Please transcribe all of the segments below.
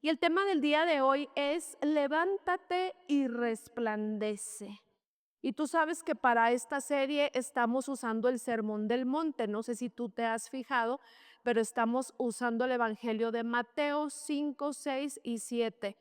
Y el tema del día de hoy es levántate y resplandece. Y tú sabes que para esta serie estamos usando el Sermón del Monte. No sé si tú te has fijado, pero estamos usando el Evangelio de Mateo 5, 6 y 7.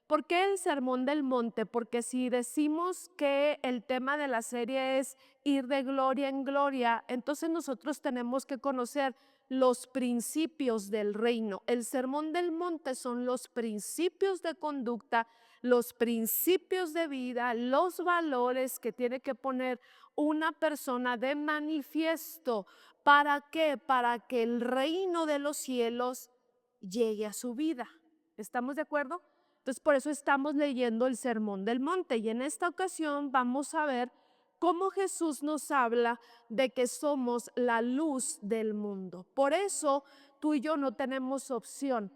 ¿Por qué el Sermón del Monte? Porque si decimos que el tema de la serie es ir de gloria en gloria, entonces nosotros tenemos que conocer los principios del reino. El Sermón del Monte son los principios de conducta, los principios de vida, los valores que tiene que poner una persona de manifiesto. ¿Para qué? Para que el reino de los cielos llegue a su vida. ¿Estamos de acuerdo? Entonces, por eso estamos leyendo el Sermón del Monte y en esta ocasión vamos a ver cómo Jesús nos habla de que somos la luz del mundo. Por eso tú y yo no tenemos opción.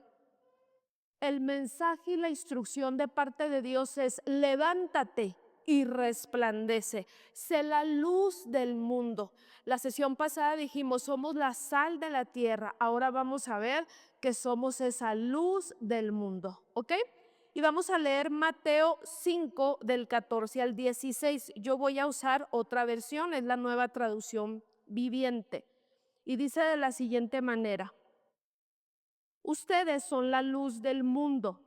El mensaje y la instrucción de parte de Dios es levántate y resplandece, sé la luz del mundo. La sesión pasada dijimos somos la sal de la tierra, ahora vamos a ver que somos esa luz del mundo, ¿ok? Y vamos a leer Mateo 5 del 14 al 16. Yo voy a usar otra versión, es la Nueva Traducción Viviente. Y dice de la siguiente manera: ustedes son la luz del mundo,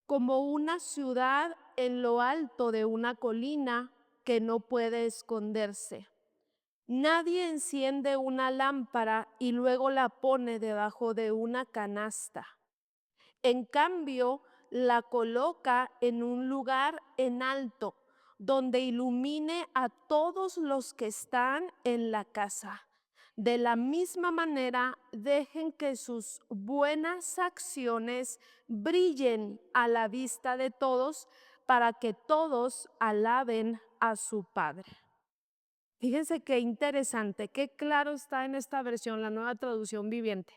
como una ciudad en lo alto de una colina que no puede esconderse. Nadie enciende una lámpara y luego la pone debajo de una canasta. En cambio, la coloca en un lugar en alto, donde ilumine a todos los que están en la casa. De la misma manera, dejen que sus buenas acciones brillen a la vista de todos para que todos alaben a su Padre. Fíjense qué interesante, qué claro está en esta versión, la Nueva Traducción Viviente.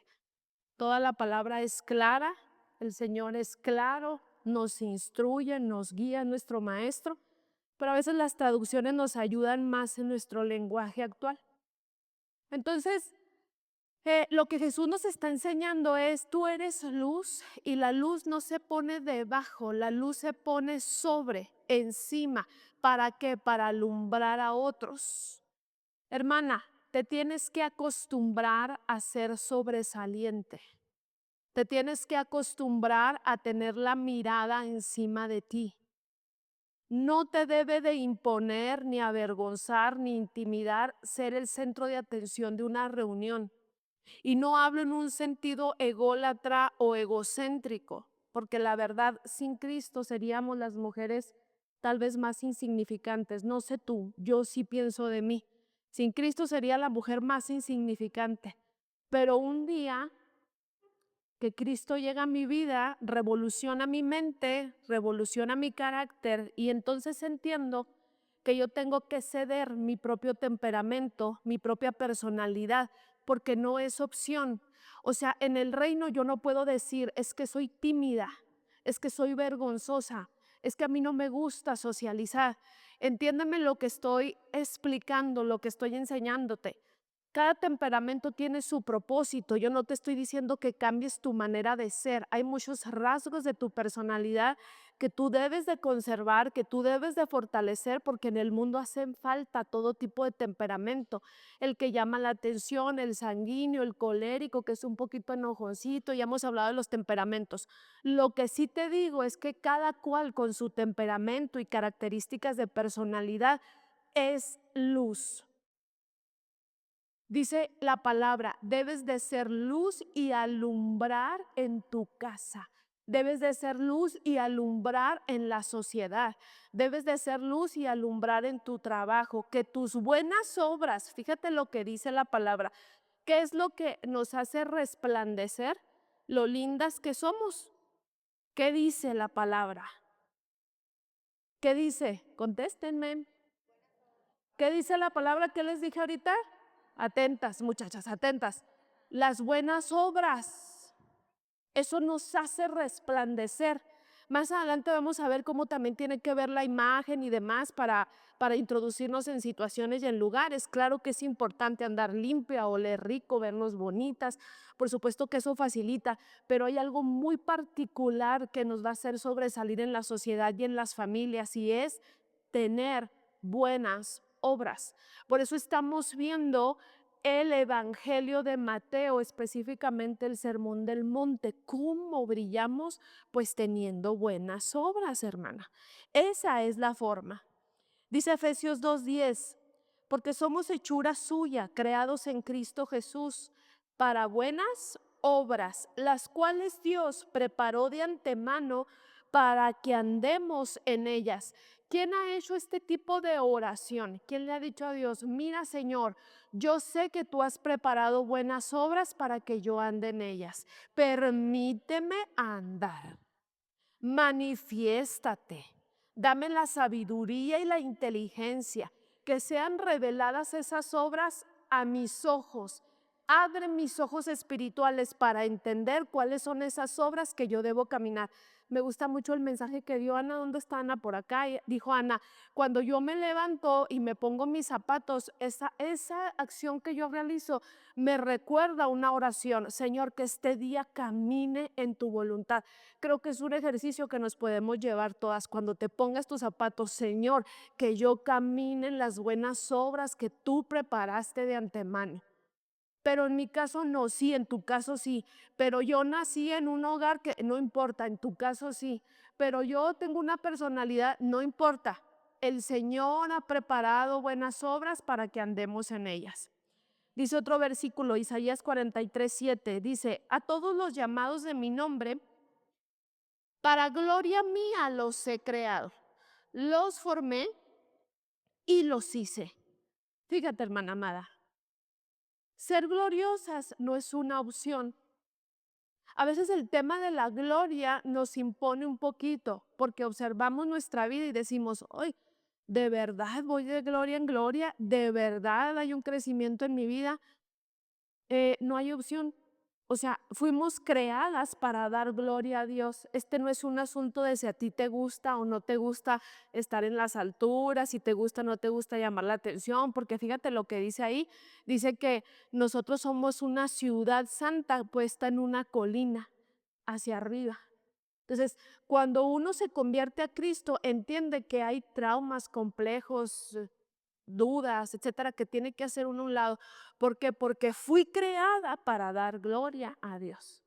Toda la palabra es clara, el Señor es claro, nos instruye, nos guía, nuestro maestro, pero a veces las traducciones nos ayudan más en nuestro lenguaje actual. Entonces, lo que Jesús nos está enseñando es, tú eres luz y la luz no se pone debajo, la luz se pone sobre, encima. ¿Para qué? Para alumbrar a otros. Hermana, te tienes que acostumbrar a ser sobresaliente. Te tienes que acostumbrar a tener la mirada encima de ti. No te debe de imponer, ni avergonzar, ni intimidar ser el centro de atención de una reunión. Y no hablo en un sentido ególatra o egocéntrico, porque la verdad, sin Cristo seríamos las mujeres tal vez más insignificantes. No sé tú, yo sí pienso de mí. Sin Cristo sería la mujer más insignificante. Pero un día que Cristo llega a mi vida, revoluciona mi mente, revoluciona mi carácter y entonces entiendo que yo tengo que ceder mi propio temperamento, mi propia personalidad, porque no es opción. O sea, en el reino yo no puedo decir, es que soy tímida, es que soy vergonzosa, es que a mí no me gusta socializar. Entiéndeme lo que estoy explicando, lo que estoy enseñándote. Cada temperamento tiene su propósito. Yo no te estoy diciendo que cambies tu manera de ser. Hay muchos rasgos de tu personalidad que tú debes de conservar, que tú debes de fortalecer, porque en el mundo hacen falta todo tipo de temperamento. El que llama la atención, el sanguíneo, el colérico, que es un poquito enojoncito. Ya hemos hablado de los temperamentos. Lo que sí te digo es que cada cual con su temperamento y características de personalidad es luz. Dice la palabra, debes de ser luz y alumbrar en tu casa. Debes de ser luz y alumbrar en la sociedad. Debes de ser luz y alumbrar en tu trabajo. Que tus buenas obras, fíjate lo que dice la palabra, ¿qué es lo que nos hace resplandecer? Lo lindas que somos. ¿Qué dice la palabra? ¿Qué dice? Contéstenme. ¿Qué dice la palabra que les dije ahorita? Atentas, muchachas, atentas. Las buenas obras. Eso nos hace resplandecer. Más adelante vamos a ver cómo también tiene que ver la imagen y demás para introducirnos en situaciones y en lugares. Claro que es importante andar limpia, oler rico, vernos bonitas. Por supuesto que eso facilita, pero hay algo muy particular que nos va a hacer sobresalir en la sociedad y en las familias, y es tener buenas obras. Por eso estamos viendo el Evangelio de Mateo, específicamente el Sermón del Monte. ¿Cómo brillamos? Pues teniendo buenas obras, hermana. Esa es la forma. Dice Efesios 2:10, porque somos hechura suya, creados en Cristo Jesús, para buenas obras, las cuales Dios preparó de antemano para que andemos en ellas. ¿Quién ha hecho este tipo de oración? ¿Quién le ha dicho a Dios, mira Señor, yo sé que tú has preparado buenas obras para que yo ande en ellas? Permíteme andar. Manifiéstate, dame la sabiduría y la inteligencia, que sean reveladas esas obras a mis ojos. Abre mis ojos espirituales para entender cuáles son esas obras que yo debo caminar. Me gusta mucho el mensaje que dio Ana. ¿Dónde está Ana? Por acá. Dijo Ana, cuando yo me levanto y me pongo mis zapatos, esa acción que yo realizo me recuerda una oración. Señor, que este día camine en tu voluntad. Creo que es un ejercicio que nos podemos llevar todas. Cuando te pongas tus zapatos, Señor, que yo camine en las buenas obras que tú preparaste de antemano. Pero en mi caso no, sí, en tu caso sí. Pero yo nací en un hogar que no importa, en tu caso sí. Pero yo tengo una personalidad, no importa. El Señor ha preparado buenas obras para que andemos en ellas. Dice otro versículo, Isaías 43:7, dice, a todos los llamados de mi nombre, para gloria mía los he creado, los formé y los hice. Fíjate, hermana amada, ser gloriosas no es una opción. A veces el tema de la gloria nos impone un poquito porque observamos nuestra vida y decimos, hoy, ¿de verdad voy de gloria en gloria? ¿De verdad hay un crecimiento en mi vida? No hay opción. O sea, fuimos creadas para dar gloria a Dios. Este no es un asunto de si a ti te gusta o no te gusta estar en las alturas, si te gusta o no te gusta llamar la atención, porque fíjate lo que dice ahí. Dice que nosotros somos una ciudad santa puesta en una colina hacia arriba. Entonces, cuando uno se convierte a Cristo, entiende que hay traumas complejos, dudas, etcétera, que tiene que hacer uno a un lado. ¿Por qué? Porque fui creada para dar gloria a Dios.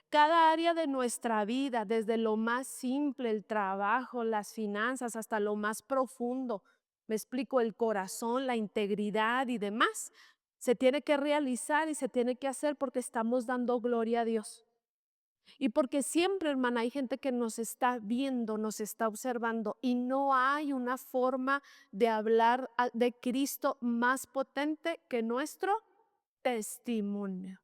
Cada área de nuestra vida, desde lo más simple, el trabajo, las finanzas, hasta lo más profundo, me explico, el corazón, la integridad y demás, se tiene que realizar y se tiene que hacer porque estamos dando gloria a Dios. Y porque siempre, hermana, hay gente que nos está viendo, nos está observando y no hay una forma de hablar de Cristo más potente que nuestro testimonio.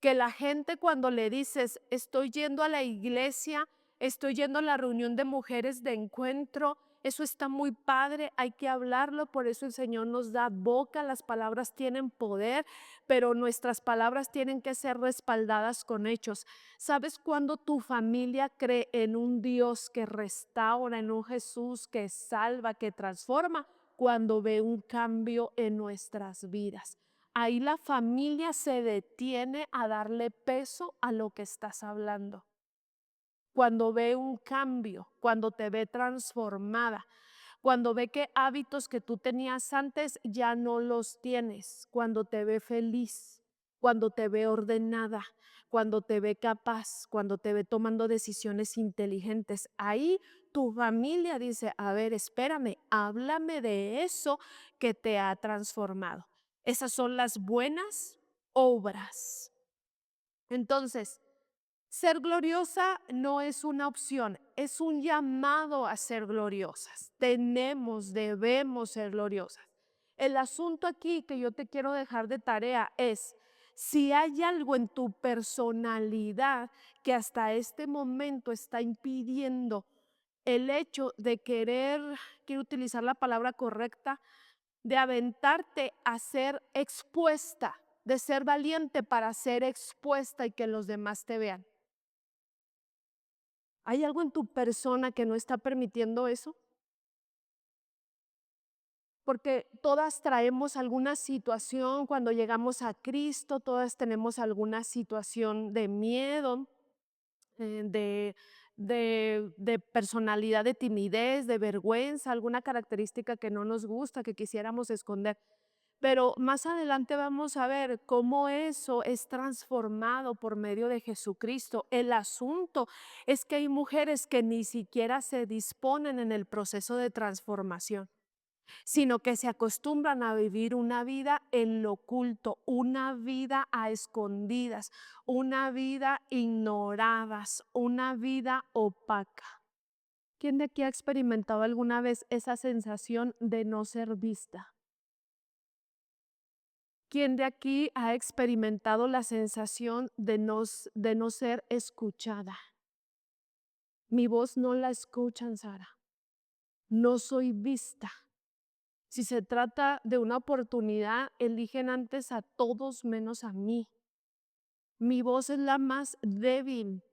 Que la gente cuando le dices, estoy yendo a la iglesia, estoy yendo a la reunión de mujeres de encuentro, eso está muy padre, hay que hablarlo, por eso el Señor nos da boca, las palabras tienen poder, pero nuestras palabras tienen que ser respaldadas con hechos. ¿Sabes cuándo tu familia cree en un Dios que restaura, en un Jesús que salva, que transforma? Cuando ve un cambio en nuestras vidas. Ahí la familia se detiene a darle peso a lo que estás hablando. Cuando ve un cambio, cuando te ve transformada, cuando ve que hábitos que tú tenías antes ya no los tienes, cuando te ve feliz, cuando te ve ordenada, cuando te ve capaz, cuando te ve tomando decisiones inteligentes. Ahí tu familia dice, a ver, espérame, háblame de eso que te ha transformado. Esas son las buenas obras. Entonces, ser gloriosa no es una opción, es un llamado a ser gloriosas. Debemos ser gloriosas. El asunto aquí que yo te quiero dejar de tarea es, si hay algo en tu personalidad que hasta este momento está impidiendo el hecho de querer, quiero utilizar la palabra correcta, de aventarte a ser expuesta, de ser valiente para ser expuesta y que los demás te vean. ¿Hay algo en tu persona que no está permitiendo eso? Porque todas traemos alguna situación cuando llegamos a Cristo, todas tenemos alguna situación de miedo, de, de personalidad, de timidez, de vergüenza, alguna característica que no nos gusta, que quisiéramos esconder. Pero más adelante vamos a ver cómo eso es transformado por medio de Jesucristo. El asunto es que hay mujeres que ni siquiera se disponen en el proceso de transformación, sino que se acostumbran a vivir una vida en lo oculto, una vida a escondidas, una vida ignoradas, una vida opaca. ¿Quién de aquí ha experimentado alguna vez esa sensación de no ser vista? ¿Quién de aquí ha experimentado la sensación de no ser escuchada? Mi voz no la escuchan, Sara. No soy vista. Si se trata de una oportunidad, eligen antes a todos menos a mí. Mi voz es la más débil.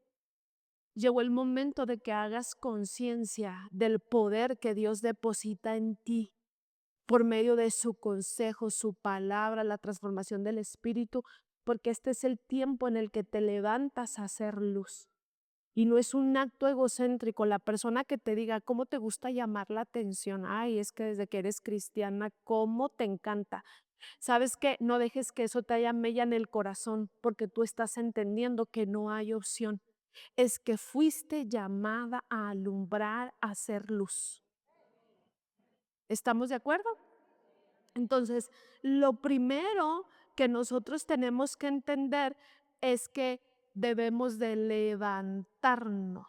Llegó el momento de que hagas conciencia del poder que Dios deposita en ti por medio de su consejo, su palabra, la transformación del espíritu, porque este es el tiempo en el que te levantas a hacer luz. Y no es un acto egocéntrico. La persona que te diga, ¿cómo te gusta llamar la atención? Ay, es que desde que eres cristiana, ¿cómo te encanta? ¿Sabes qué? No dejes que eso te haya mella en el corazón, porque tú estás entendiendo que no hay opción. Es que fuiste llamada a alumbrar, a hacer luz. ¿Estamos de acuerdo? Entonces, lo primero que nosotros tenemos que entender es que debemos de levantarnos.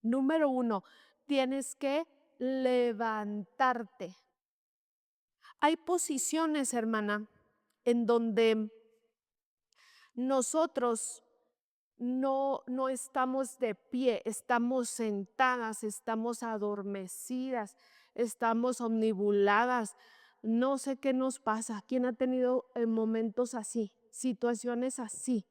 Número uno, tienes que levantarte. Hay posiciones, hermana, en donde nosotros no estamos de pie, estamos sentadas, estamos adormecidas, estamos omnibuladas. No sé qué nos pasa. ¿Quién ha tenido momentos así, situaciones así,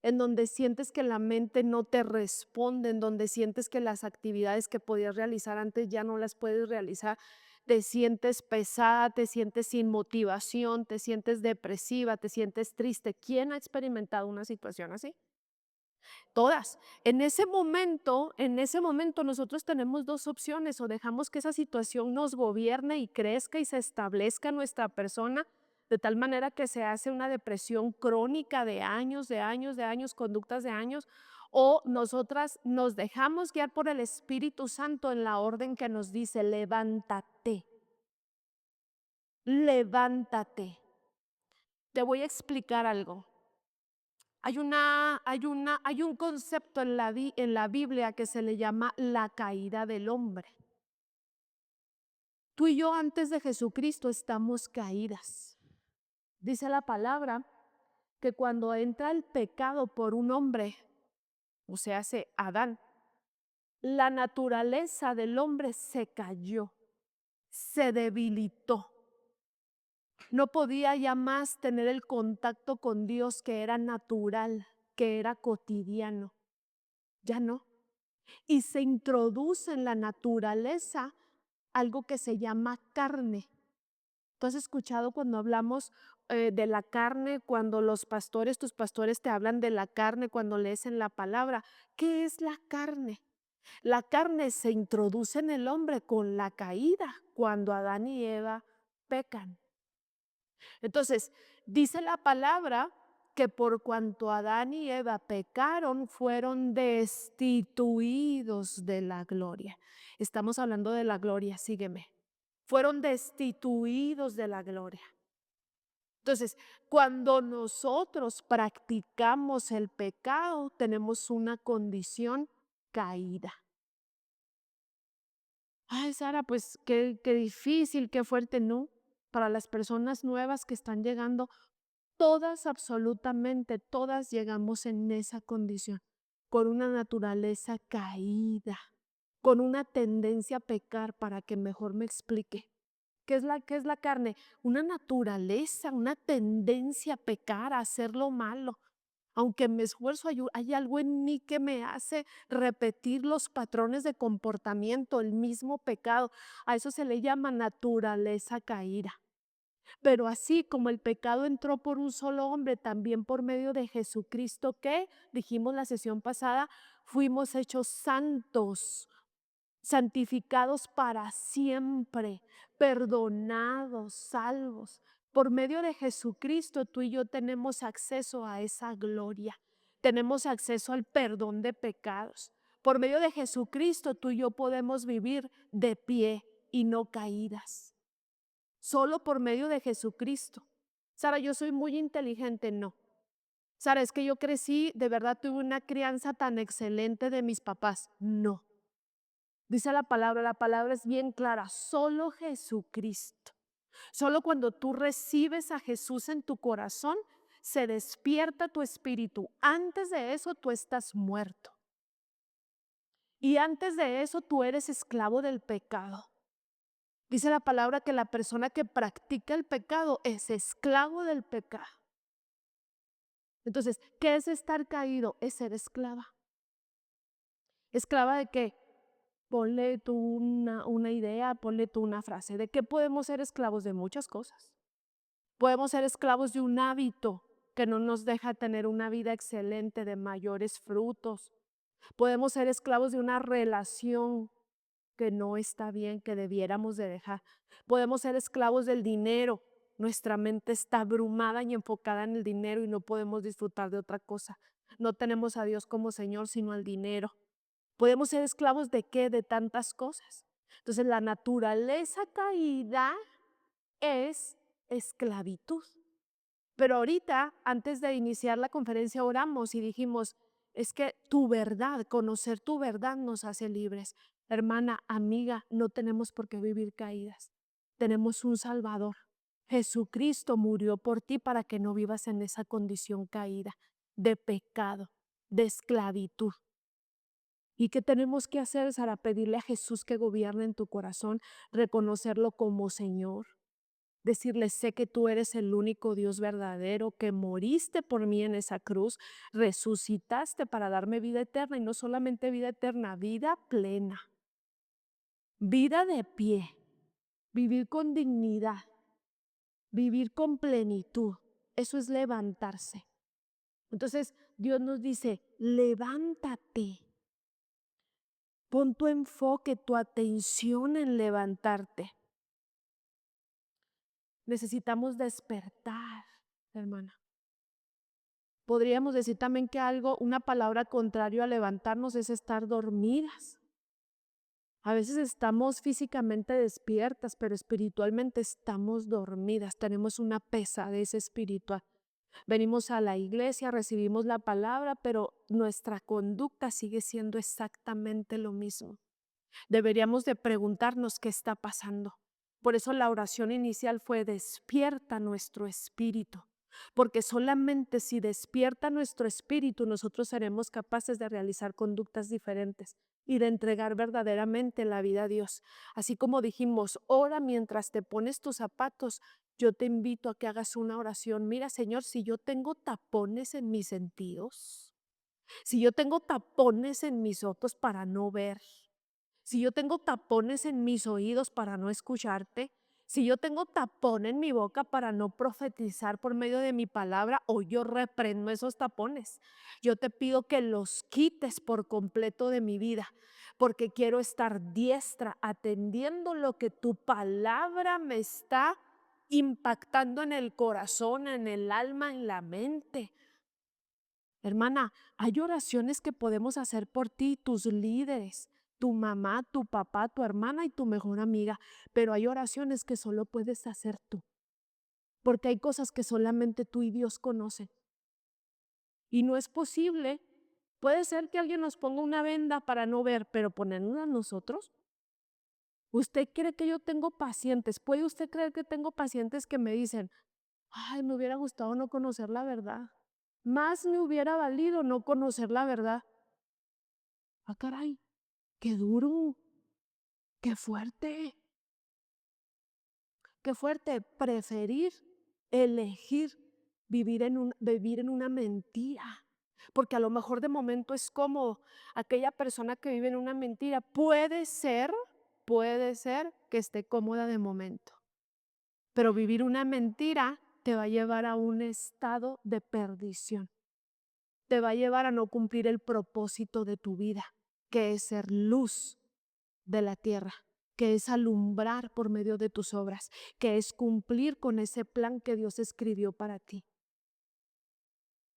en donde sientes que la mente no te responde, en donde sientes que las actividades que podías realizar antes ya no las puedes realizar? Te sientes pesada, te sientes sin motivación, te sientes depresiva, te sientes triste. ¿Quién ha experimentado una situación así? Todas. En ese momento nosotros tenemos dos opciones: o dejamos que esa situación nos gobierne y crezca y se establezca en nuestra persona de tal manera que se hace una depresión crónica de años, de años, de años, conductas de años, o nosotras nos dejamos guiar por el Espíritu Santo en la orden que nos dice: levántate, levántate. Te voy a explicar algo. Hay un concepto en en la Biblia que se le llama la caída del hombre. Tú y yo antes de Jesucristo estamos caídas. Dice la palabra que cuando entra el pecado por un hombre, o sea, hace Adán, la naturaleza del hombre se cayó, se debilitó. No podía ya más tener el contacto con Dios que era natural, que era cotidiano. Ya no. Y se introduce en la naturaleza algo que se llama carne. ¿Tú has escuchado cuando hablamos de la carne, cuando los pastores, tus pastores te hablan de la carne, cuando lees en la palabra? ¿Qué es la carne? La carne se introduce en el hombre con la caída, cuando Adán y Eva pecan. Entonces, dice la palabra que por cuanto Adán y Eva pecaron, fueron destituidos de la gloria. Estamos hablando de la gloria, sígueme. Fueron destituidos de la gloria. Entonces, cuando nosotros practicamos el pecado, tenemos una condición caída. Ay, Sara, pues qué difícil, qué fuerte, ¿no? Para las personas nuevas que están llegando, todas, absolutamente todas llegamos en esa condición, con una naturaleza caída, con una tendencia a pecar. Para que mejor me explique. Qué es la carne? Una naturaleza, una tendencia a pecar, a hacer lo malo, Aunque me esfuerzo, hay algo en mí que me hace repetir los patrones de comportamiento, el mismo pecado. A eso se le llama naturaleza caída. Pero así como el pecado entró por un solo hombre, también por medio de Jesucristo, que dijimos la sesión pasada, fuimos hechos santos, santificados para siempre, perdonados, salvos. Por medio de Jesucristo, tú y yo tenemos acceso a esa gloria, tenemos acceso al perdón de pecados. Por medio de Jesucristo, tú y yo podemos vivir de pie y no caídas. Solo por medio de Jesucristo. Sara, yo soy muy inteligente, no. Sara, es que yo crecí, de verdad tuve una crianza tan excelente de mis papás, no. Dice la palabra es bien clara, solo Jesucristo. Solo cuando tú recibes a Jesús en tu corazón, se despierta tu espíritu. Antes de eso, tú estás muerto. Y antes de eso, tú eres esclavo del pecado. Dice la palabra que la persona que practica el pecado es esclavo del pecado. Entonces, ¿qué es estar caído? Es ser esclava. ¿Esclava de qué? Ponle tú una idea, ponle tú una frase. ¿De qué podemos ser esclavos? De muchas cosas. Podemos ser esclavos de un hábito que no nos deja tener una vida excelente de mayores frutos. Podemos ser esclavos de una relación que no está bien, que debiéramos de dejar. Podemos ser esclavos del dinero. Nuestra mente está abrumada y enfocada en el dinero y no podemos disfrutar de otra cosa. No tenemos a Dios como Señor, sino al dinero. Podemos ser esclavos de qué? De tantas cosas. Entonces, la naturaleza caída es esclavitud. Pero ahorita, antes de iniciar la conferencia, oramos y dijimos, es que tu verdad, conocer tu verdad nos hace libres. Hermana, amiga, no tenemos por qué vivir caídas. Tenemos un Salvador. Jesucristo murió por ti para que no vivas en esa condición caída, de pecado, de esclavitud. ¿Y qué tenemos que hacer, Sara? Pedirle a Jesús que gobierne en tu corazón, reconocerlo como Señor. Decirle, sé que tú eres el único Dios verdadero, que moriste por mí en esa cruz, resucitaste para darme vida eterna y no solamente vida eterna, vida plena, vida de pie, vivir con dignidad, vivir con plenitud. Eso es levantarse. Entonces Dios nos dice, levántate, pon tu enfoque, tu atención en levantarte. Necesitamos despertar, hermana. Podríamos decir también que una palabra contrario a levantarnos es estar dormidas. A veces estamos físicamente despiertas, pero espiritualmente estamos dormidas. Tenemos una pesadez espiritual. Venimos a la iglesia, recibimos la palabra, pero nuestra conducta sigue siendo exactamente lo mismo. Deberíamos de preguntarnos qué está pasando. Por eso la oración inicial fue despierta nuestro espíritu. Porque solamente si despierta nuestro espíritu, nosotros seremos capaces de realizar conductas diferentes y de entregar verdaderamente la vida a Dios. Así como dijimos, ora mientras te pones tus zapatos, yo te invito a que hagas una oración. Mira, Señor, si yo tengo tapones en mis sentidos, si yo tengo tapones en mis ojos para no ver, si yo tengo tapones en mis oídos para no escucharte, si yo tengo tapón en mi boca para no profetizar por medio de mi palabra, o yo reprendo esos tapones, yo te pido que los quites por completo de mi vida, porque quiero estar diestra atendiendo lo que tu palabra me está impactando en el corazón, en el alma, en la mente. Hermana, hay oraciones que podemos hacer por ti, tus líderes, tu mamá, tu papá, tu hermana y tu mejor amiga, pero hay oraciones que solo puedes hacer tú, porque hay cosas que solamente tú y Dios conocen. Y no es posible. Puede ser que alguien nos ponga una venda para no ver, pero ponernos nosotros. ¿Usted cree que yo tengo pacientes? ¿Puede usted creer que tengo pacientes que me dicen, ay, me hubiera gustado no conocer la verdad? Más me hubiera valido no conocer la verdad. Ah, caray, qué duro, qué fuerte, qué fuerte. Preferir, elegir vivir en una mentira. porque a lo mejor de momento es cómodo. Aquella persona que vive en una mentira puede ser que esté cómoda de momento, pero vivir una mentira te va a llevar a un estado de perdición, te va a llevar a no cumplir el propósito de tu vida, que es ser luz de la tierra, que es alumbrar por medio de tus obras, que es cumplir con ese plan que Dios escribió para ti.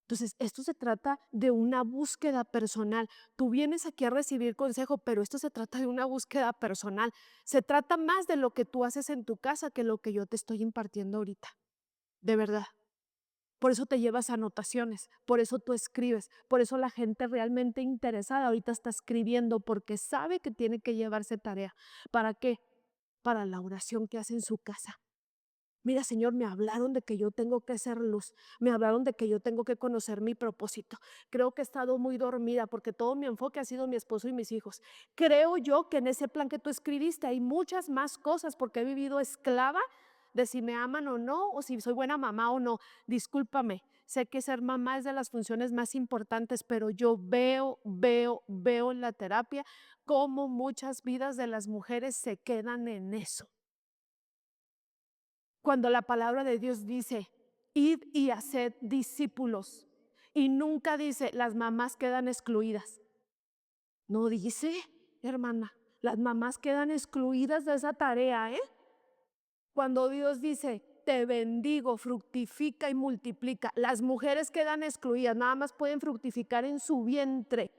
Entonces, esto se trata de una búsqueda personal. Tú vienes aquí a recibir consejo, pero esto se trata de una búsqueda personal. Se trata más de lo que tú haces en tu casa que lo que yo te estoy impartiendo ahorita. De verdad. Por eso te llevas anotaciones, por eso tú escribes, por eso la gente realmente interesada ahorita está escribiendo porque sabe que tiene que llevarse tarea. ¿Para qué? Para la oración que hace en su casa. Mira, Señor, me hablaron de que yo tengo que ser luz, me hablaron de que yo tengo que conocer mi propósito. Creo que he estado muy dormida porque todo mi enfoque ha sido mi esposo y mis hijos. Creo yo que en ese plan que tú escribiste hay muchas más cosas porque he vivido esclava de si me aman o no, o si soy buena mamá o no. Discúlpame, sé que ser mamá es de las funciones más importantes, pero yo veo en la terapia cómo muchas vidas de las mujeres se quedan en eso. Cuando la palabra de Dios dice, id y haced discípulos, y nunca dice, las mamás quedan excluidas. No dice, hermana, las mamás quedan excluidas de esa tarea, ¿eh? Cuando Dios dice, te bendigo, fructifica y multiplica, las mujeres quedan excluidas, nada más pueden fructificar en su vientre.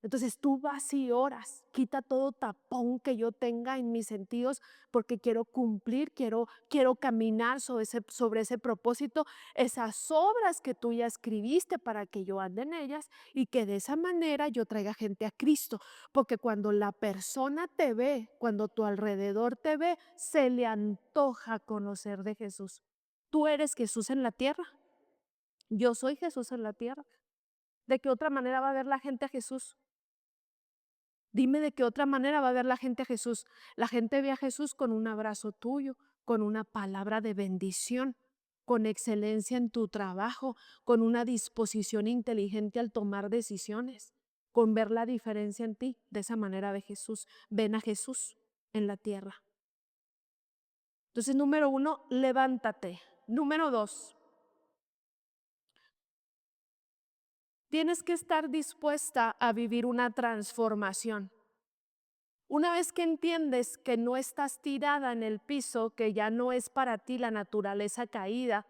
Entonces tú vas y oras, quita todo tapón que yo tenga en mis sentidos porque quiero cumplir, quiero caminar sobre ese propósito, esas obras que tú ya escribiste para que yo ande en ellas y que de esa manera yo traiga gente a Cristo. Porque cuando la persona te ve, cuando tu alrededor te ve, se le antoja conocer de Jesús. Tú eres Jesús en la tierra, yo soy Jesús en la tierra. ¿De qué otra manera va a ver la gente a Jesús? Dime de qué otra manera va a ver la gente a Jesús. La gente ve a Jesús con un abrazo tuyo, con una palabra de bendición, con excelencia en tu trabajo, con una disposición inteligente al tomar decisiones, con ver la diferencia en ti. De esa manera ve Jesús. Ven a Jesús en la tierra. Entonces, número 1, levántate. Número 2, tienes que estar dispuesta a vivir una transformación. Una vez que entiendes que no estás tirada en el piso, que ya no es para ti la naturaleza caída,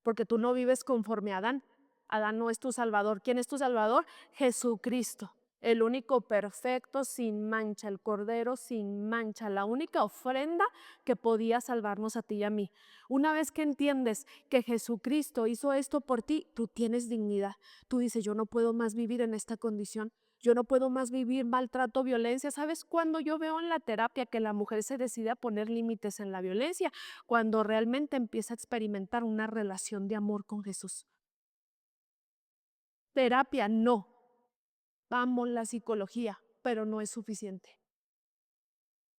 porque tú no vives conforme a Adán. Adán no es tu salvador. ¿Quién es tu salvador? Jesucristo, el único perfecto, sin mancha, el cordero sin mancha, la única ofrenda que podía salvarnos a ti y a mí. Una vez que entiendes que Jesucristo hizo esto por ti, tú tienes dignidad. Tú dices, yo no puedo más vivir en esta condición. Yo no puedo más vivir maltrato, violencia. ¿Sabes cuando yo veo en la terapia que la mujer se decide a poner límites en la violencia? Cuando realmente empieza a experimentar una relación de amor con Jesús. Terapia no. Vamos, la psicología, pero no es suficiente.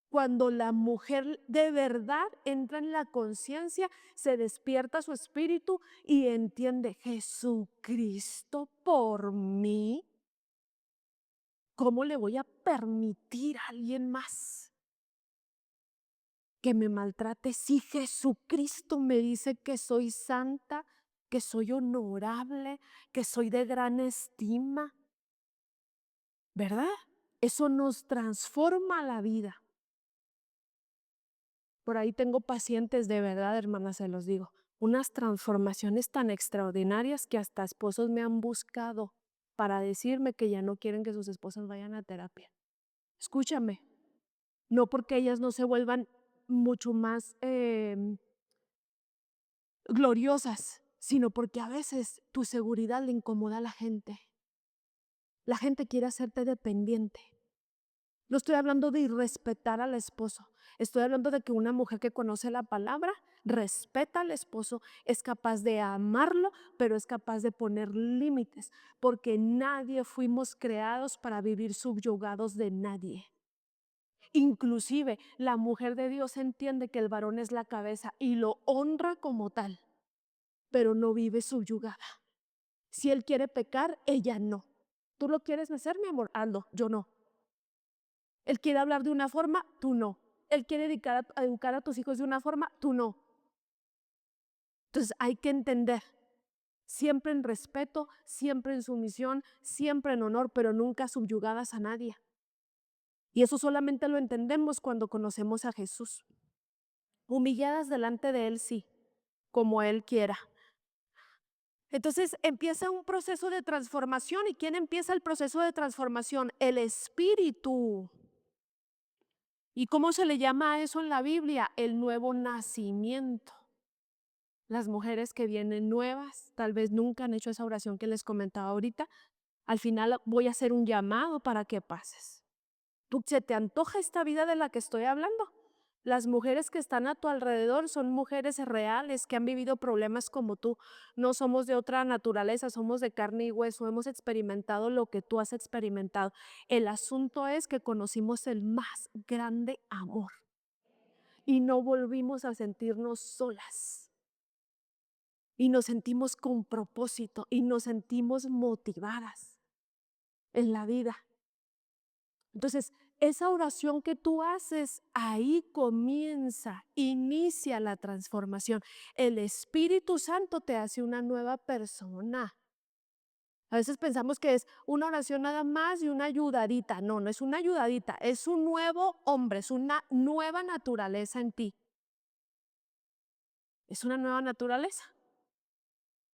Cuando la mujer de verdad entra en la conciencia, se despierta su espíritu y entiende, Jesucristo por mí, ¿cómo le voy a permitir a alguien más que me maltrate si Jesucristo me dice que soy santa, que soy honorable, que soy de gran estima? ¿Verdad? Eso nos transforma la vida. Por ahí tengo pacientes de verdad, hermanas, se los digo, unas transformaciones tan extraordinarias que hasta esposos me han buscado para decirme que ya no quieren que sus esposas vayan a terapia. Escúchame, no porque ellas no se vuelvan mucho más gloriosas, sino porque a veces tu seguridad le incomoda a la gente. La gente quiere hacerte dependiente. No estoy hablando de irrespetar al esposo. Estoy hablando de que una mujer que conoce la palabra, respeta al esposo, es capaz de amarlo, pero es capaz de poner límites, porque nadie fuimos creados para vivir subyugados de nadie. Inclusive la mujer de Dios entiende que el varón es la cabeza y lo honra como tal. pero no vive subyugada. Si él quiere pecar, ella no. ¿Tú lo quieres hacer, mi amor? Hazlo, yo no. Él quiere hablar de una forma, tú no. Él quiere educar a tus hijos de una forma, tú no. Entonces hay que entender, siempre en respeto, siempre en sumisión, siempre en honor, pero nunca subyugadas a nadie. Y eso solamente lo entendemos cuando conocemos a Jesús. Humilladas delante de Él, sí, como Él quiera. Entonces empieza un proceso de transformación. ¿Y quién empieza el proceso de transformación? El Espíritu. ¿Y cómo se le llama a eso en la Biblia? El nuevo nacimiento. Las mujeres que vienen nuevas, tal vez nunca han hecho esa oración que les comentaba ahorita. Al final voy a hacer un llamado para que pases. ¿Se te antoja esta vida de la que estoy hablando? Las mujeres que están a tu alrededor son mujeres reales que han vivido problemas como tú. No somos de otra naturaleza, somos de carne y hueso. Hemos experimentado lo que tú has experimentado. El asunto es que conocimos el más grande amor y no volvimos a sentirnos solas. Y nos sentimos con propósito y nos sentimos motivadas en la vida. Entonces, esa oración que tú haces, ahí comienza, inicia la transformación. El Espíritu Santo te hace una nueva persona. A veces pensamos que es una oración nada más y una ayudadita. No, no es una ayudadita, es un nuevo hombre, es una nueva naturaleza en ti. Es una nueva naturaleza.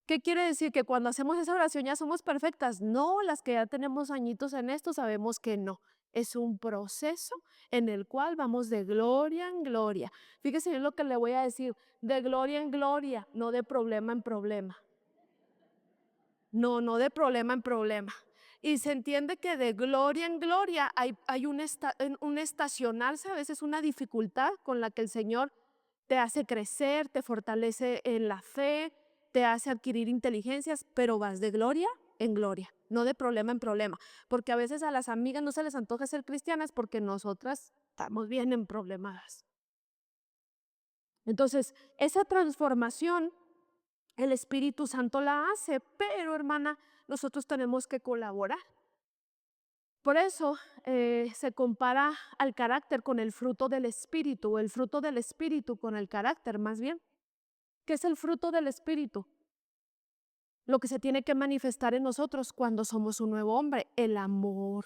¿Qué quiere decir? Que cuando hacemos esa oración ya somos perfectas. No, las que ya tenemos añitos en esto sabemos que no. Es un proceso en el cual vamos de gloria en gloria. Fíjese bien lo que le voy a decir, de gloria en gloria, no de problema en problema. No, no de problema en problema. Y se entiende que de gloria en gloria hay un estacionarse, a veces una dificultad con la que el Señor te hace crecer, te fortalece en la fe, te hace adquirir inteligencias, pero vas de gloria en gloria, no de problema en problema. Porque a veces a las amigas no se les antoja ser cristianas porque nosotras estamos bien en problemadas. Entonces, esa transformación el Espíritu Santo la hace, pero hermana, nosotros tenemos que colaborar. Por eso se compara al carácter con el fruto del Espíritu, o el fruto del Espíritu con el carácter más bien. ¿Qué es el fruto del Espíritu? Lo que se tiene que manifestar en nosotros cuando somos un nuevo hombre, el amor,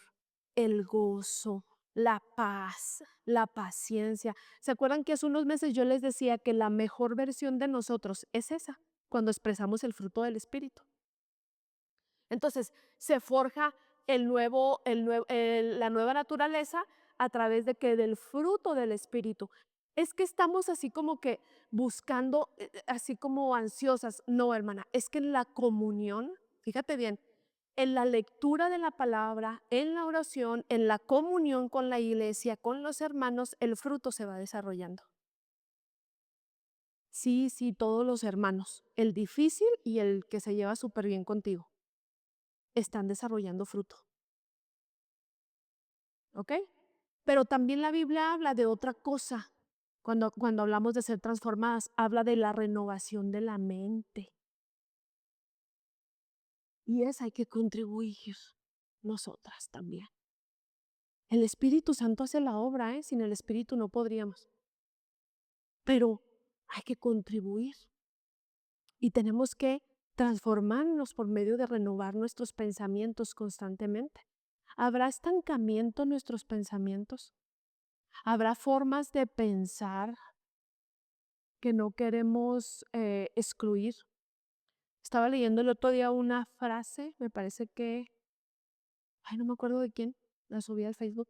el gozo, la paz, la paciencia. ¿Se acuerdan que hace unos meses yo les decía que la mejor versión de nosotros es esa, cuando expresamos el fruto del Espíritu? Entonces, se forja la nueva naturaleza a través de que del fruto del Espíritu. Es que estamos así como que buscando, así como ansiosas. No, hermana, es que en la comunión, fíjate bien, en la lectura de la palabra, en la oración, en la comunión con la iglesia, con los hermanos, el fruto se va desarrollando. Sí, sí, todos los hermanos, el difícil y el que se lleva súper bien contigo, están desarrollando fruto. ¿Ok? Pero también la Biblia habla de otra cosa. Cuando hablamos de ser transformadas, habla de la renovación de la mente. Y esa hay que contribuir nosotras también. El Espíritu Santo hace la obra, ¿eh? Sin el Espíritu no podríamos. Pero hay que contribuir. Y tenemos que transformarnos por medio de renovar nuestros pensamientos constantemente. ¿Habrá estancamiento en nuestros pensamientos? ¿Habrá formas de pensar que no queremos excluir? Estaba leyendo el otro día una frase, me parece que, ay, no me acuerdo de quién, la subí al Facebook,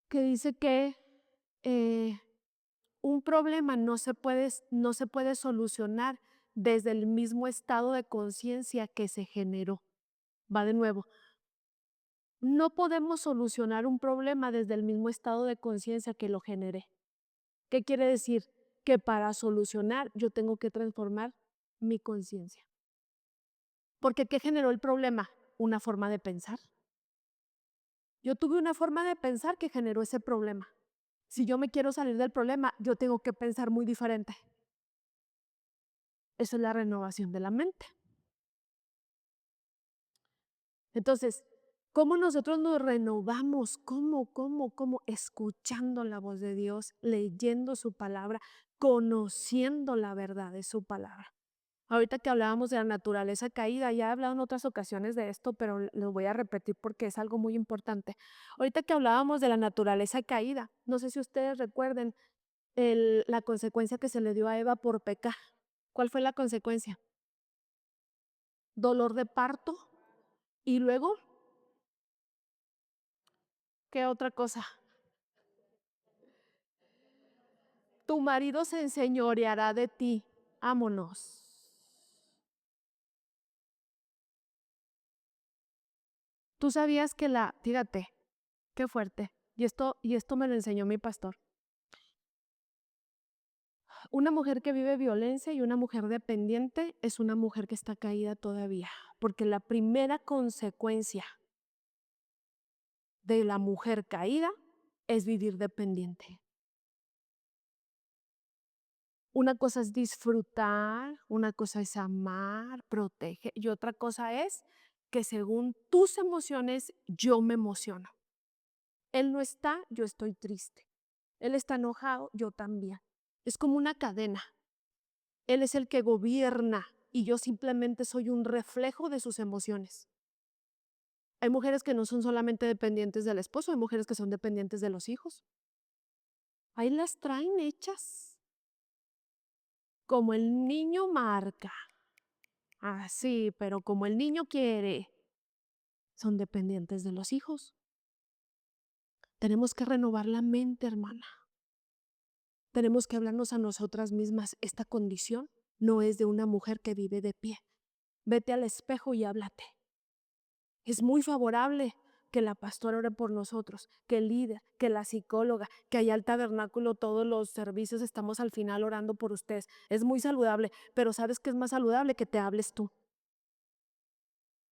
que dice que eh, un problema no se puede solucionar desde el mismo estado de conciencia que se generó. Va de nuevo. No podemos solucionar un problema desde el mismo estado de conciencia que lo generé. ¿Qué quiere decir? Que para solucionar yo tengo que transformar mi conciencia. Porque ¿qué generó el problema? Una forma de pensar. Yo tuve una forma de pensar que generó ese problema. Si yo me quiero salir del problema, yo tengo que pensar muy diferente. Eso es la renovación de la mente. Entonces, ¿cómo nosotros nos renovamos? ¿Cómo? Escuchando la voz de Dios, leyendo su palabra, conociendo la verdad de su palabra. Ahorita que hablábamos de la naturaleza caída, ya he hablado en otras ocasiones de esto, pero lo voy a repetir porque es algo muy importante. Ahorita que hablábamos de la naturaleza caída, no sé si ustedes recuerden la consecuencia que se le dio a Eva por pecar. ¿Cuál fue la consecuencia? Dolor de parto y luego, ¿qué otra cosa? Tu marido se enseñoreará de ti. Vámonos. Tú sabías que fíjate, qué fuerte. Y esto me lo enseñó mi pastor. Una mujer que vive violencia y una mujer dependiente es una mujer que está caída todavía, porque la primera consecuencia de la mujer caída es vivir dependiente. Una cosa es disfrutar, una cosa es amar, proteger, y otra cosa es que según tus emociones yo me emociono. Él no está, yo estoy triste. Él está enojado, yo también. Es como una cadena. Él es el que gobierna y yo simplemente soy un reflejo de sus emociones. Hay mujeres que no son solamente dependientes del esposo, hay mujeres que son dependientes de los hijos. Ahí las traen hechas como el niño marca. Así, pero como el niño quiere, son dependientes de los hijos. Tenemos que renovar la mente, hermana. Tenemos que hablarnos a nosotras mismas. Esta condición no es de una mujer que vive de pie. Vete al espejo y háblate. Es muy favorable que la pastora ore por nosotros, que el líder, que la psicóloga, que allá al tabernáculo todos los servicios estamos al final orando por ustedes. Es muy saludable, pero ¿sabes qué es más saludable? Que te hables tú.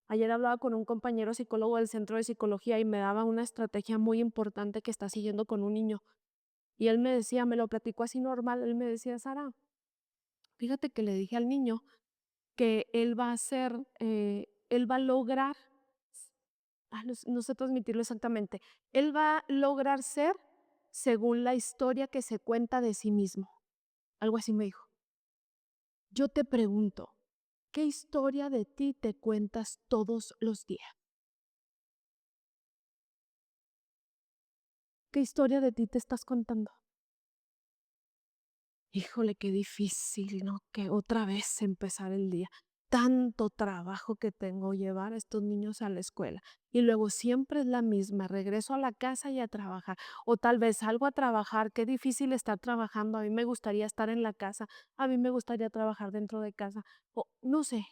Ayer hablaba con un compañero psicólogo del centro de psicología y me daba una estrategia muy importante que está siguiendo con un niño. Y él me decía, me lo platicó así normal, él me decía, Sara, fíjate que le dije al niño que él va a hacer, él va a lograr, no sé transmitirlo exactamente, él va a lograr ser según la historia que se cuenta de sí mismo. Algo así me dijo. Yo te pregunto, ¿qué historia de ti te cuentas todos los días? ¿Qué historia de ti te estás contando? Híjole, qué difícil, ¿no? Que otra vez empezar el día. Tanto trabajo que tengo llevar a estos niños a la escuela. Y luego siempre es la misma, regreso a la casa y a trabajar. O tal vez salgo a trabajar, qué difícil estar trabajando. A mí me gustaría estar en la casa, a mí me gustaría trabajar dentro de casa. O no sé,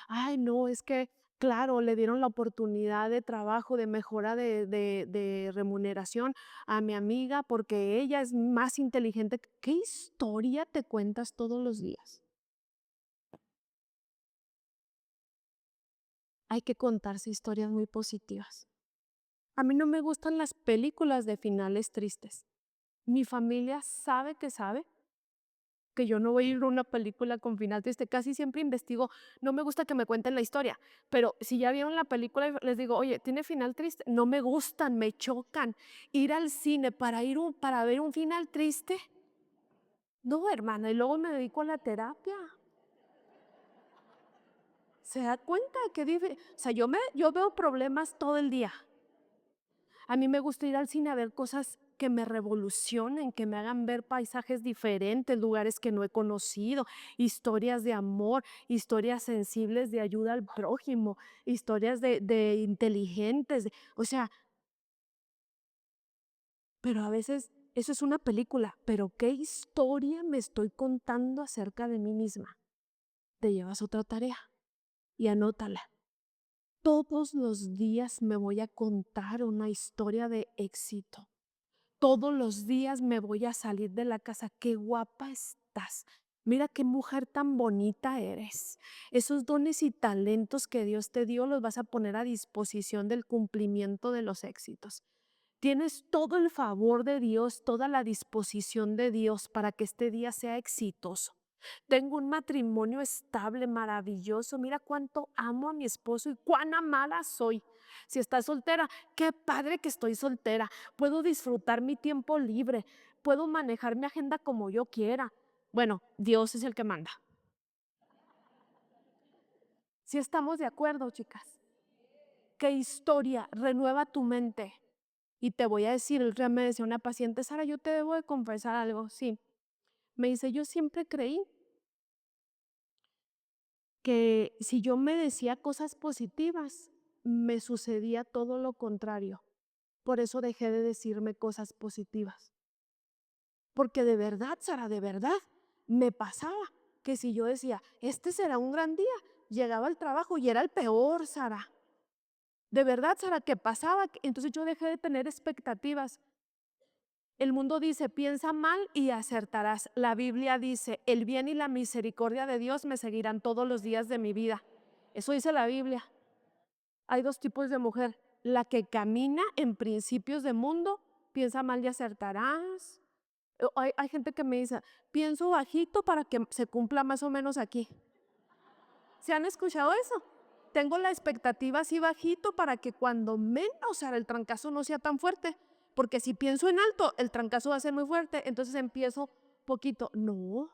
ay, no, es que, claro, le dieron la oportunidad de trabajo, de mejora de remuneración a mi amiga porque ella es más inteligente. ¿Qué historia te cuentas todos los días? Hay que contarse historias muy positivas. A mí no me gustan las películas de finales tristes. Mi familia sabe que yo no voy a ir a una película con final triste. Casi siempre investigo, no me gusta que me cuenten la historia, pero si ya vieron la película y les digo, oye, ¿tiene final triste? No me gustan, me chocan. Ir al cine para ver un final triste, no, hermana, y luego me dedico a la terapia. ¿Se da cuenta que o sea, yo veo problemas todo el día. A mí me gusta ir al cine a ver cosas que me revolucionen, que me hagan ver paisajes diferentes, lugares que no he conocido, historias de amor, historias sensibles de ayuda al prójimo, historias de inteligentes. O sea, pero a veces eso es una película, pero ¿qué historia me estoy contando acerca de mí misma? Te llevas otra tarea y anótala. Todos los días me voy a contar una historia de éxito. Todos los días me voy a salir de la casa. Qué guapa estás. Mira qué mujer tan bonita eres. Esos dones y talentos que Dios te dio los vas a poner a disposición del cumplimiento de los éxitos. Tienes todo el favor de Dios, toda la disposición de Dios para que este día sea exitoso. Tengo un matrimonio estable, maravilloso. Mira cuánto amo a mi esposo y cuán amada soy. Si estás soltera, qué padre que estoy soltera. Puedo disfrutar mi tiempo libre. Puedo manejar mi agenda como yo quiera. Bueno, Dios es el que manda. Si estamos de acuerdo, chicas. ¿Qué historia renueva tu mente? Y te voy a decir, el otro día me decía una paciente, Sara, yo te debo de confesar algo. Sí. Me dice, yo siempre creí que si yo me decía cosas positivas, me sucedía todo lo contrario. Por eso dejé de decirme cosas positivas. Porque de verdad, Sara, de verdad, me pasaba que si yo decía, este será un gran día, llegaba al trabajo y era el peor, Sara. De verdad, Sara, que pasaba. Entonces yo dejé de tener expectativas. El mundo dice, piensa mal y acertarás. La Biblia dice, el bien y la misericordia de Dios me seguirán todos los días de mi vida. Eso dice la Biblia. Hay dos tipos de mujer. La que camina en principios de mundo, piensa mal y acertarás. Hay gente que me dice, pienso bajito para que se cumpla más o menos aquí. ¿Se han escuchado eso? Tengo la expectativa así bajito para que cuando menos, o sea, el trancazo no sea tan fuerte. Porque si pienso en alto, el trancazo va a ser muy fuerte. Entonces empiezo poquito. No,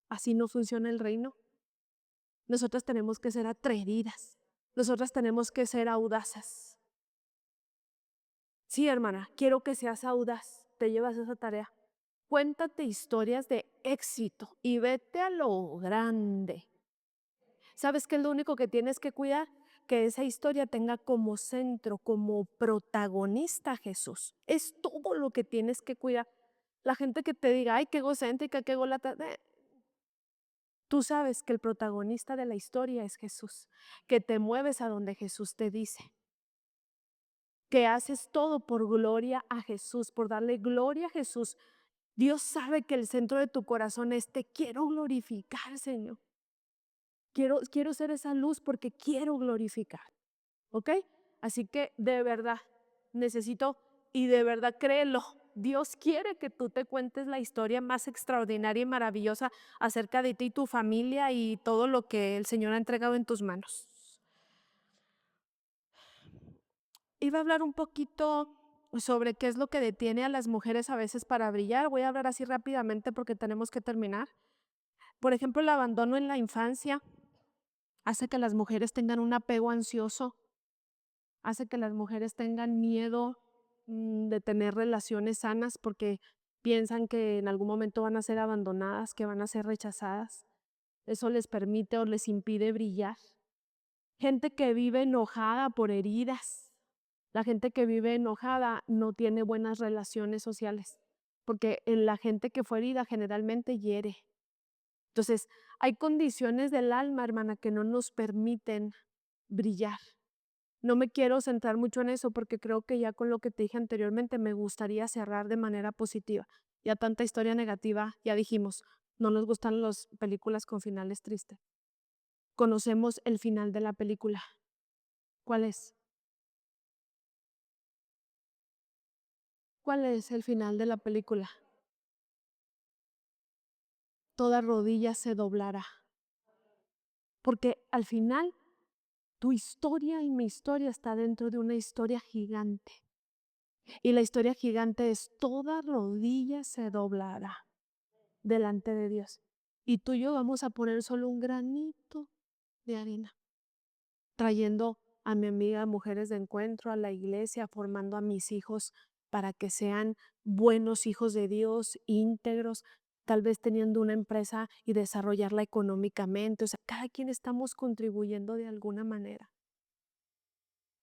así no funciona el reino. Nosotras tenemos que ser atrevidas. Nosotras tenemos que ser audaces. Sí, hermana, quiero que seas audaz. Te llevas esa tarea. Cuéntate historias de éxito y vete a lo grande. ¿Sabes qué es lo único que tienes que cuidar? Que esa historia tenga como centro, como protagonista a Jesús. Es todo lo que tienes que cuidar. La gente que te diga, ay, qué egocéntrica, qué golata. Tú sabes que el protagonista de la historia es Jesús, que te mueves a donde Jesús te dice, que haces todo por gloria a Jesús, por darle gloria a Jesús. Dios sabe que el centro de tu corazón es, te quiero glorificar, Señor. Quiero ser esa luz porque quiero glorificar. ¿Ok? Así que de verdad necesito, y de verdad créelo, Dios quiere que tú te cuentes la historia más extraordinaria y maravillosa acerca de ti y tu familia y todo lo que el Señor ha entregado en tus manos. Iba a hablar un poquito sobre qué es lo que detiene a las mujeres a veces para brillar. Voy a hablar así rápidamente porque tenemos que terminar. Por ejemplo, el abandono en la infancia hace que las mujeres tengan un apego ansioso, hace que las mujeres tengan miedo de tener relaciones sanas porque piensan que en algún momento van a ser abandonadas, que van a ser rechazadas. Eso les permite o les impide brillar. Gente que vive enojada por heridas. La gente que vive enojada no tiene buenas relaciones sociales, porque en la gente que fue herida generalmente hiere. Entonces, hay condiciones del alma, hermana, que no nos permiten brillar. No me quiero centrar mucho en eso porque creo que ya con lo que te dije anteriormente me gustaría cerrar de manera positiva. Ya tanta historia negativa, ya dijimos, no nos gustan las películas con finales tristes. Conocemos el final de la película. ¿Cuál es? ¿Cuál es el final de la película? Toda rodilla se doblará. Porque al final tu historia y mi historia está dentro de una historia gigante. Y la historia gigante es toda rodilla se doblará delante de Dios. Y tú y yo vamos a poner solo un granito de harina, trayendo a mi amiga Mujeres de Encuentro a la iglesia, formando a mis hijos para que sean buenos hijos de Dios, íntegros, tal vez teniendo una empresa y desarrollarla económicamente. O sea, cada quien estamos contribuyendo de alguna manera.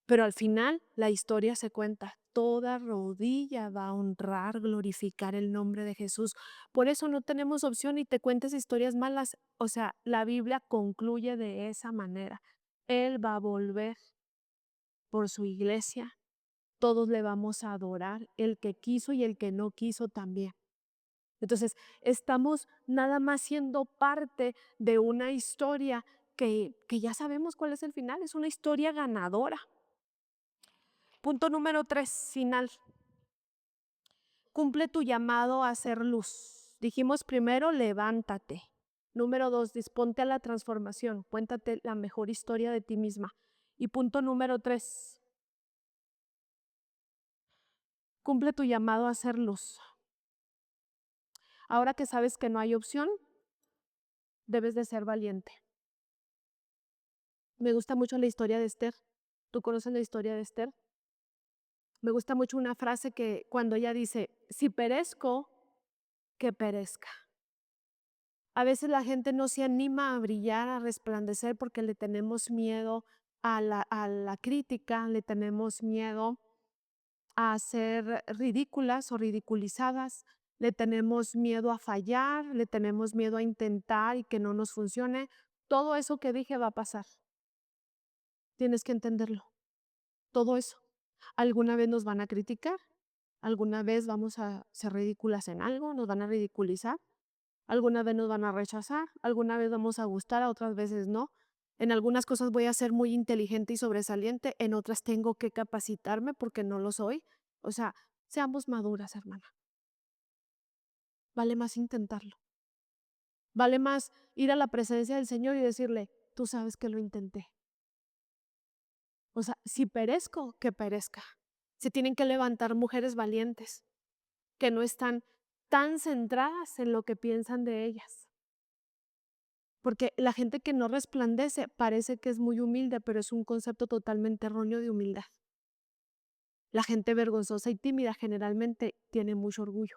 Pero al final la historia se cuenta, toda rodilla va a honrar, glorificar el nombre de Jesús. Por eso no tenemos opción y te cuentes historias malas. O sea, la Biblia concluye de esa manera. Él va a volver por su iglesia, todos le vamos a adorar, el que quiso y el que no quiso también. Entonces, estamos nada más siendo parte de una historia que ya sabemos cuál es el final, es una historia ganadora. Punto número 3, final. Cumple tu llamado a ser luz. Dijimos primero, levántate. Número 2, disponte a la transformación. Cuéntate la mejor historia de ti misma. Y punto número 3, cumple tu llamado a ser luz. Ahora que sabes que no hay opción, debes de ser valiente. Me gusta mucho la historia de Esther. ¿Tú conoces la historia de Esther? Me gusta mucho una frase que cuando ella dice, si perezco, que perezca. A veces la gente no se anima a brillar, a resplandecer porque le tenemos miedo a la crítica, le tenemos miedo a ser ridículas o ridiculizadas, le tenemos miedo a fallar, le tenemos miedo a intentar y que no nos funcione. Todo eso que dije va a pasar. Tienes que entenderlo. Todo eso. ¿Alguna vez nos van a criticar? ¿Alguna vez vamos a ser ridículas en algo? ¿Nos van a ridiculizar? ¿Alguna vez nos van a rechazar? ¿Alguna vez vamos a gustar? A otras veces no. En algunas cosas voy a ser muy inteligente y sobresaliente, en otras tengo que capacitarme porque no lo soy. O sea, seamos maduras, hermana. Vale más intentarlo. Vale más ir a la presencia del Señor y decirle, tú sabes que lo intenté. O sea, si perezco, que perezca. Se tienen que levantar mujeres valientes que no están tan centradas en lo que piensan de ellas. Porque la gente que no resplandece parece que es muy humilde, pero es un concepto totalmente erróneo de humildad. La gente vergonzosa y tímida generalmente tiene mucho orgullo,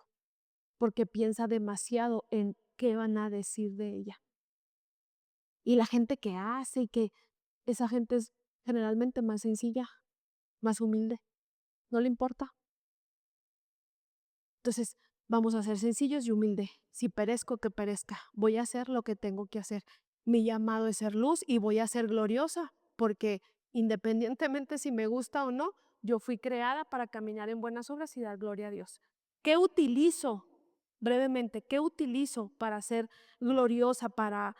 porque piensa demasiado en qué van a decir de ella. Y la gente que hace y que esa gente es generalmente más sencilla, más humilde, no le importa. Entonces, vamos a ser sencillos y humildes. Si perezco, que perezca. Voy a hacer lo que tengo que hacer. Mi llamado es ser luz y voy a ser gloriosa, porque independientemente si me gusta o no, yo fui creada para caminar en buenas obras y dar gloria a Dios. ¿Qué utilizo, brevemente, qué utilizo para ser gloriosa, para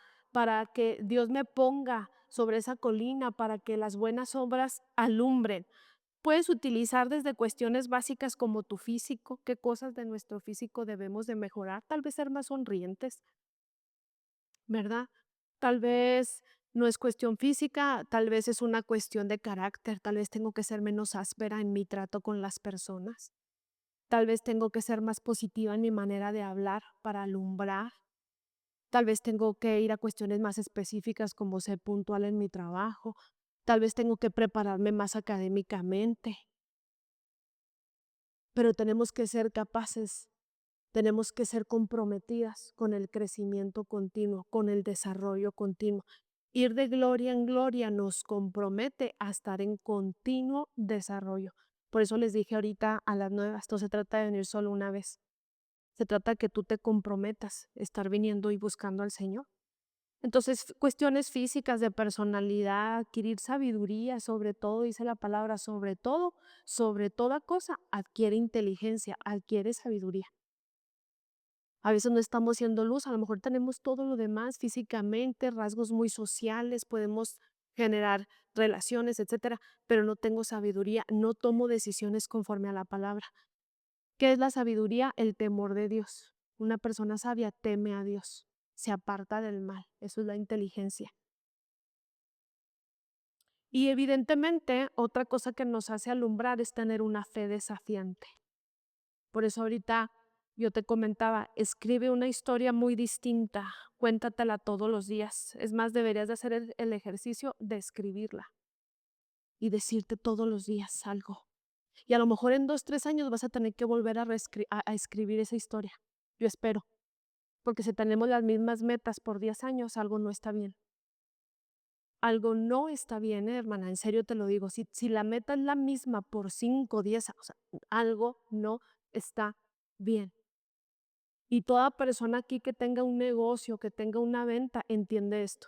que Dios me ponga sobre esa colina, para que las buenas obras alumbren? Puedes utilizar desde cuestiones básicas como tu físico, qué cosas de nuestro físico debemos de mejorar, tal vez ser más sonrientes, ¿verdad? Tal vez no es cuestión física, tal vez es una cuestión de carácter, tal vez tengo que ser menos áspera en mi trato con las personas, tal vez tengo que ser más positiva en mi manera de hablar para alumbrar, tal vez tengo que ir a cuestiones más específicas como ser puntual en mi trabajo, tal vez tengo que prepararme más académicamente, pero tenemos que ser capaces. Tenemos que ser comprometidas con el crecimiento continuo, con el desarrollo continuo. Ir de gloria en gloria nos compromete a estar en continuo desarrollo. Por eso les dije ahorita a las nuevas, esto se trata de venir solo una vez. Se trata de que tú te comprometas, estar viniendo y buscando al Señor. Entonces, cuestiones físicas de personalidad, adquirir sabiduría, sobre todo, dice la palabra, sobre todo, sobre toda cosa, adquiere inteligencia, adquiere sabiduría. A veces no estamos siendo luz, a lo mejor tenemos todo lo demás físicamente, rasgos muy sociales, podemos generar relaciones, etcétera, pero no tengo sabiduría, no tomo decisiones conforme a la palabra. ¿Qué es la sabiduría? El temor de Dios. Una persona sabia teme a Dios, se aparta del mal, eso es la inteligencia. Y evidentemente, otra cosa que nos hace alumbrar es tener una fe desafiante. Por eso ahorita yo te comentaba, escribe una historia muy distinta, cuéntatela todos los días. Es más, deberías de hacer el ejercicio de escribirla y decirte todos los días algo. Y a lo mejor en 2, 3 años vas a tener que volver a escribir esa historia. Yo espero, porque si tenemos las mismas metas por 10 años, algo no está bien. Algo no está bien, hermana, en serio te lo digo. Si la meta es la misma por 5, 10, o sea, algo no está bien. Y toda persona aquí que tenga un negocio, que tenga una venta, entiende esto.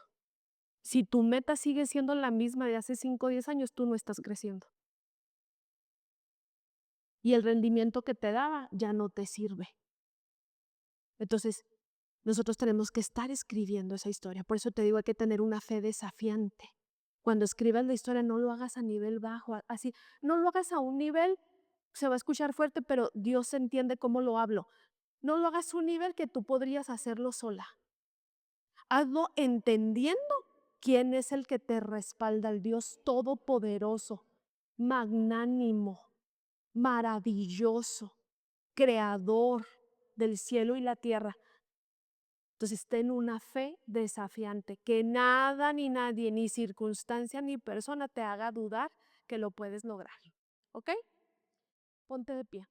Si tu meta sigue siendo la misma de hace 5 o 10 años, tú no estás creciendo. Y el rendimiento que te daba ya no te sirve. Entonces, nosotros tenemos que estar escribiendo esa historia. Por eso te digo, hay que tener una fe desafiante. Cuando escribas la historia, no lo hagas a nivel bajo, así, no lo hagas a un nivel, se va a escuchar fuerte, pero Dios entiende cómo lo hablo. No lo hagas a un nivel que tú podrías hacerlo sola. Hazlo entendiendo quién es el que te respalda, el Dios todopoderoso, magnánimo, maravilloso, creador del cielo y la tierra. Entonces, ten una fe desafiante, que nada ni nadie, ni circunstancia ni persona te haga dudar que lo puedes lograr. ¿Ok? Ponte de pie.